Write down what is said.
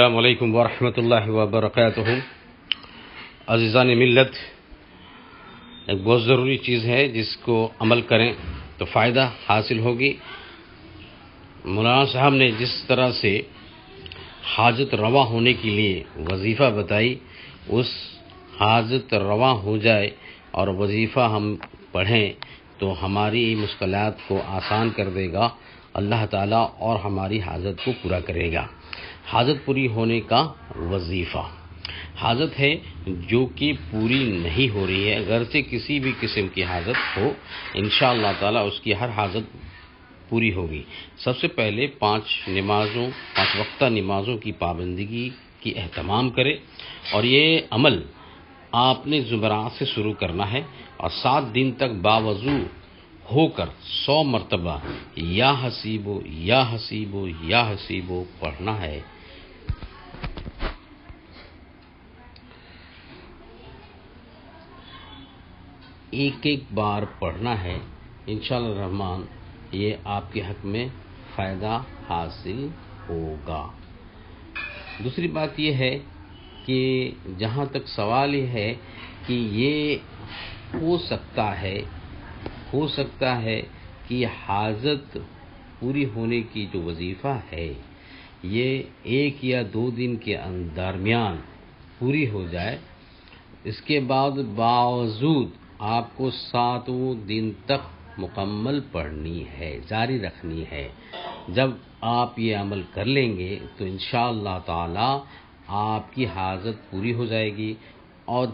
السلام علیکم ورحمۃ اللہ وبرکاتہ۔ عزیزان ملت، ایک بہت ضروری چیز ہے جس کو عمل کریں تو فائدہ حاصل ہوگی۔ مولانا صاحب نے جس طرح سے حاجت روا ہونے کے لیے وظیفہ بتائی، اس حاجت روا ہو جائے اور وظیفہ ہم پڑھیں تو ہماری مشکلات کو آسان کر دے گا اللہ تعالیٰ اور ہماری حاجت کو پورا کرے گا۔ حاجت پوری ہونے کا وظیفہ حاجت ہے جو کہ پوری نہیں ہو رہی ہے، اگرچہ کسی بھی قسم کی حاجت ہو، انشاءاللہ تعالیٰ اس کی ہر حاجت پوری ہوگی۔ سب سے پہلے 5 وقتہ نمازوں کی پابندگی کی اہتمام کرے، اور یہ عمل آپ نے جمعرات سے شروع کرنا ہے اور 7 دن تک باوضو ہو کر 100 مرتبہ یا حسیبو یا حسیبو یا حسیبو پڑھنا ہے۔ ایک بار پڑھنا ہے، انشاءاللہ الرحمن یہ آپ کے حق میں فائدہ حاصل ہوگا۔ دوسری بات یہ ہے کہ جہاں تک سوال یہ ہے کہ یہ ہو سکتا ہے کہ حاجت پوری ہونے کی جو وظیفہ ہے یہ 1 یا 2 دن کے درمیان پوری ہو جائے، اس کے بعد باوجود آپ کو 7 دن تک مکمل پڑھنی ہے، جاری رکھنی ہے۔ جب آپ یہ عمل کر لیں گے تو انشاءاللہ تعالی آپ کی حاجت پوری ہو جائے گی، اور